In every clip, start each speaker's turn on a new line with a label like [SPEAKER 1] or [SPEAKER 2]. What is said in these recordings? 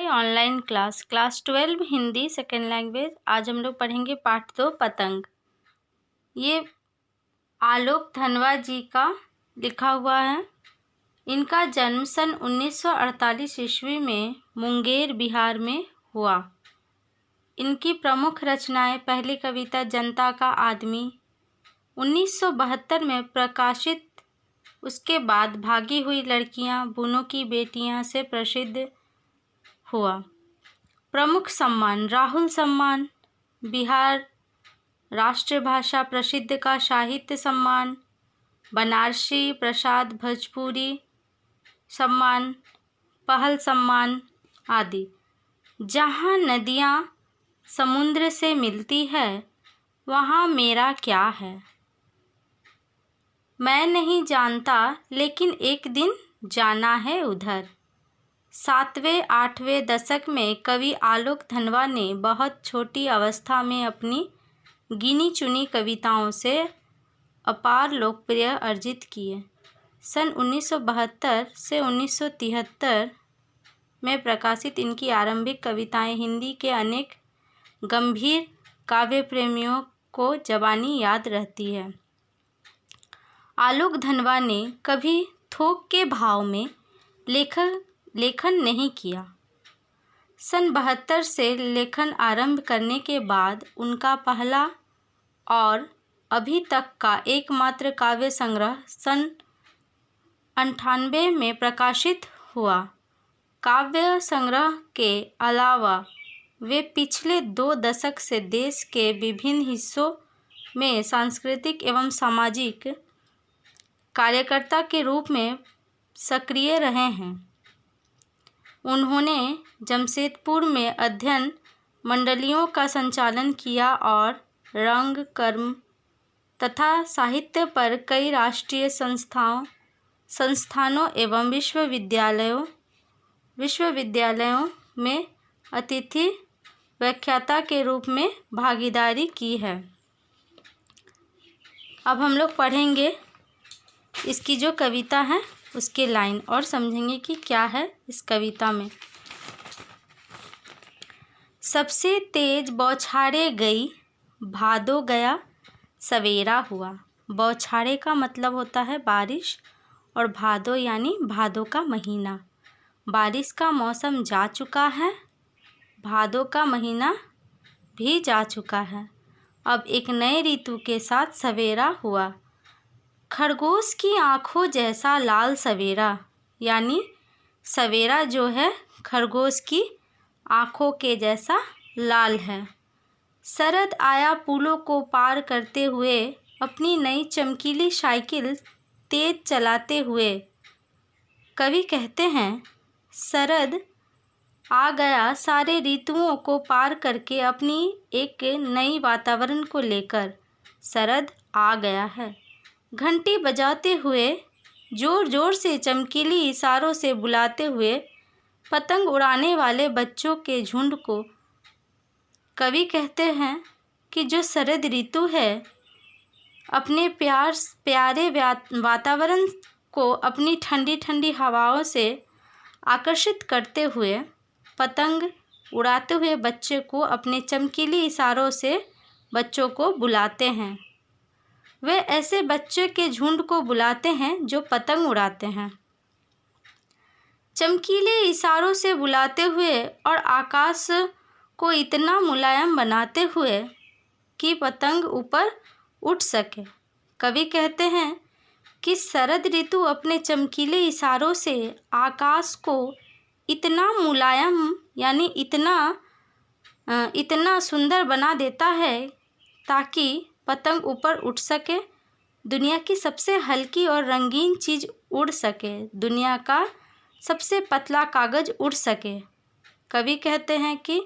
[SPEAKER 1] Online class 12 Hindi second language. आज हम लोग पढ़ेंगे पाठ 2 पतंग। ये आलोक धनवा जी का लिखा हुआ है। इनका जन्म सन 1948 ईस्वी में मुंगेर बिहार में हुआ। इनकी प्रमुख रचनाएं पहली कविता जनता का आदमी 1972 में प्रकाशित, उसके बाद भागी हुई लड़कियां, बूनों की बेटियां से प्रसिद्ध हुआ। प्रमुख सम्मान राहुल सम्मान, बिहार राष्ट्रभाषा प्रसिद्ध का साहित्य सम्मान, बनारसी प्रसाद भोजपुरी सम्मान, पहल सम्मान आदि। जहाँ नदियाँ समुद्र से मिलती है वहाँ मेरा क्या है, मैं नहीं जानता लेकिन एक दिन जाना है उधर। 7वें-8वें दशक में कवि आलोक धनवा ने बहुत छोटी अवस्था में अपनी गिनी चुनी कविताओं से अपार लोकप्रियता अर्जित किए। सन 1972 से 1973 में प्रकाशित इनकी आरंभिक कविताएं हिंदी के अनेक गंभीर काव्य प्रेमियों को ज़बानी याद रहती है। आलोक धनवा ने कभी थोक के भाव में लेखन नहीं किया। सन 72 से लेखन आरंभ करने के बाद उनका पहला और अभी तक का एकमात्र काव्य संग्रह सन 98 में प्रकाशित हुआ। काव्य संग्रह के अलावा वे पिछले 2 दशक से देश के विभिन्न हिस्सों में सांस्कृतिक एवं सामाजिक कार्यकर्ता के रूप में सक्रिय रहे हैं। उन्होंने जमशेदपुर में अध्ययन मंडलियों का संचालन किया और रंग, कर्म तथा साहित्य पर कई राष्ट्रीय संस्थानों एवं विश्वविद्यालयों में अतिथि व्याख्याता के रूप में भागीदारी की है। अब हम लोग पढ़ेंगे इसकी जो कविता है उसके लाइन और समझेंगे कि क्या है इस कविता में। सबसे तेज बौछारे गई, भादो गया सवेरा हुआ। बौछारे का मतलब होता है बारिश और भादो यानी भादो का महीना। बारिश का मौसम जा चुका है, भादो का महीना भी जा चुका है। अब एक नए ऋतु के साथ सवेरा हुआ। खरगोश की आँखों जैसा लाल सवेरा, यानी सवेरा जो है खरगोश की आँखों के जैसा लाल है। शरद आया पुलों को पार करते हुए, अपनी नई चमकीली साइकिल तेज चलाते हुए। कवि कहते हैं शरद आ गया सारे ऋतुओं को पार करके अपनी एक नई वातावरण को लेकर। शरद आ गया है। घंटी बजाते हुए, ज़ोर ज़ोर से चमकीली इशारों से बुलाते हुए पतंग उड़ाने वाले बच्चों के झुंड को कवि कहते हैं कि जो शरद ऋतु है अपने प्यारे वातावरण को अपनी ठंडी ठंडी हवाओं से आकर्षित करते हुए पतंग उड़ाते हुए बच्चे को अपने चमकीली इशारों से बच्चों को बुलाते हैं। वे ऐसे बच्चे के झुंड को बुलाते हैं जो पतंग उड़ाते हैं। चमकीले इशारों से बुलाते हुए और आकाश को इतना मुलायम बनाते हुए कि पतंग ऊपर उठ सके। कवि कहते हैं कि शरद ऋतु अपने चमकीले इशारों से आकाश को इतना मुलायम यानी इतना सुंदर बना देता है ताकि पतंग ऊपर उठ सके, दुनिया की सबसे हल्की और रंगीन चीज़ उड़ सके, दुनिया का सबसे पतला कागज़ उड़ सके। कवि कहते हैं कि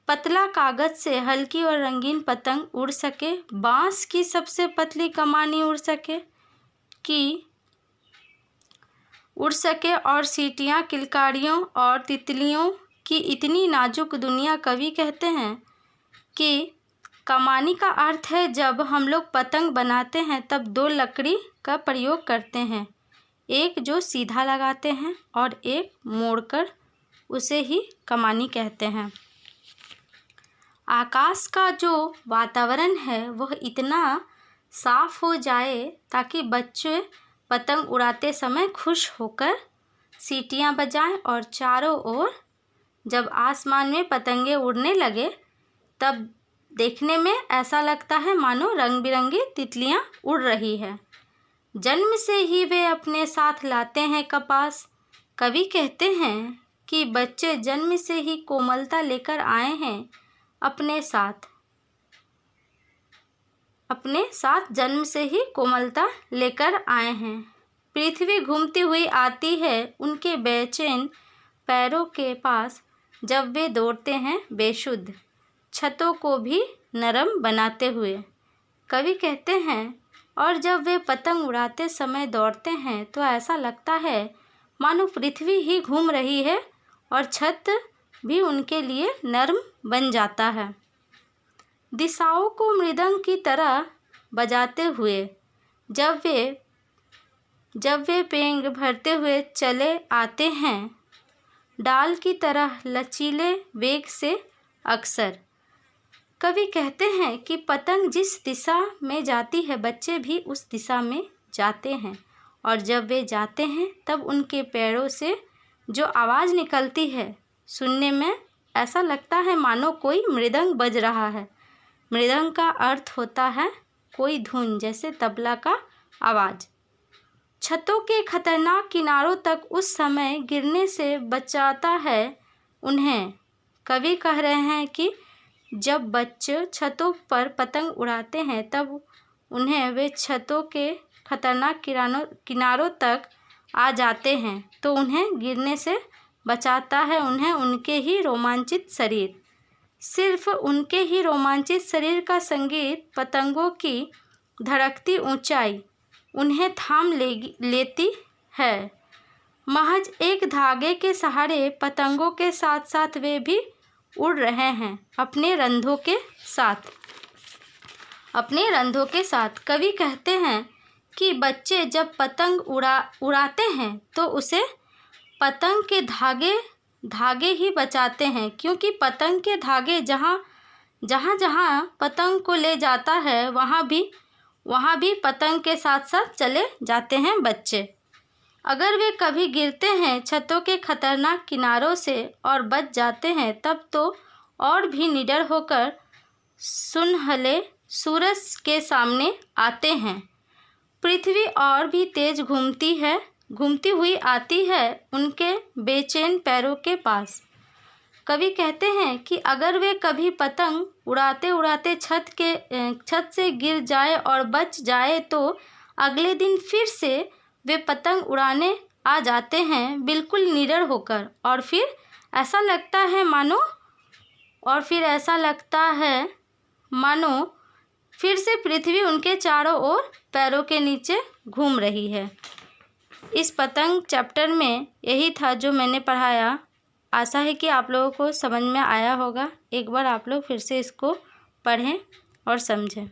[SPEAKER 1] पतला कागज़ से हल्की और रंगीन पतंग उड़ सके, बाँस की सबसे पतली कमानी उड़ सके और सीटियाँ, किलकारियों और तितलियों की इतनी नाजुक दुनिया। कवि कहते हैं कि कमानी का अर्थ है जब हम लोग पतंग बनाते हैं तब 2 लकड़ी का प्रयोग करते हैं, एक जो सीधा लगाते हैं और एक मोड़कर उसे ही कमानी कहते हैं। आकाश का जो वातावरण है वह इतना साफ हो जाए ताकि बच्चे पतंग उड़ाते समय खुश होकर सीटियां बजाएं और चारों ओर जब आसमान में पतंगे उड़ने लगे तब देखने में ऐसा लगता है मानो रंग बिरंगी तितलियां उड़ रही है। जन्म से ही वे अपने साथ लाते हैं कपास। कवि कहते हैं कि बच्चे जन्म से ही कोमलता लेकर आए हैं अपने साथ जन्म से ही कोमलता लेकर आए हैं। पृथ्वी घूमती हुई आती है उनके बेचैन पैरों के पास, जब वे दौड़ते हैं बेसुध छतों को भी नरम बनाते हुए। कवि कहते हैं और जब वे पतंग उड़ाते समय दौड़ते हैं तो ऐसा लगता है मानो पृथ्वी ही घूम रही है और छत भी उनके लिए नरम बन जाता है। दिशाओं को मृदंग की तरह बजाते हुए जब वे पेंग भरते हुए चले आते हैं, डाल की तरह लचीले वेग से अक्सर। कवि कहते हैं कि पतंग जिस दिशा में जाती है बच्चे भी उस दिशा में जाते हैं, और जब वे जाते हैं तब उनके पैरों से जो आवाज़ निकलती है सुनने में ऐसा लगता है मानो कोई मृदंग बज रहा है। मृदंग का अर्थ होता है कोई धुन, जैसे तबला का आवाज़। छतों के खतरनाक किनारों तक उस समय गिरने से बचाता है उन्हें। कवि कह रहे हैं कि जब बच्चे छतों पर पतंग उड़ाते हैं तब उन्हें वे छतों के खतरनाक किनारों तक आ जाते हैं तो उन्हें गिरने से बचाता है उन्हें उनके ही रोमांचित शरीर। सिर्फ उनके ही रोमांचित शरीर का संगीत, पतंगों की धड़कती ऊंचाई उन्हें थाम लेती है। महज एक धागे के सहारे पतंगों के साथ साथ वे भी उड़ रहे हैं अपने रंधों के साथ। कवि कहते हैं कि बच्चे जब पतंग उड़ाते हैं तो उसे पतंग के धागे ही बचाते हैं, क्योंकि पतंग के धागे जहाँ पतंग को ले जाता है वहाँ भी पतंग के साथ साथ चले जाते हैं बच्चे। अगर वे कभी गिरते हैं छतों के खतरनाक किनारों से और बच जाते हैं तब तो और भी निडर होकर सुनहले सूरज के सामने आते हैं। पृथ्वी और भी तेज घूमती हुई आती है उनके बेचैन पैरों के पास। कवि कहते हैं कि अगर वे कभी पतंग उड़ाते उड़ाते छत से गिर जाए और बच जाए तो अगले दिन फिर से वे पतंग उड़ाने आ जाते हैं बिल्कुल निडर होकर, और फिर ऐसा लगता है मानो फिर से पृथ्वी उनके चारों ओर पैरों के नीचे घूम रही है। इस पतंग चैप्टर में यही था जो मैंने पढ़ाया। आशा है कि आप लोगों को समझ में आया होगा। एक बार आप लोग फिर से इसको पढ़ें और समझें।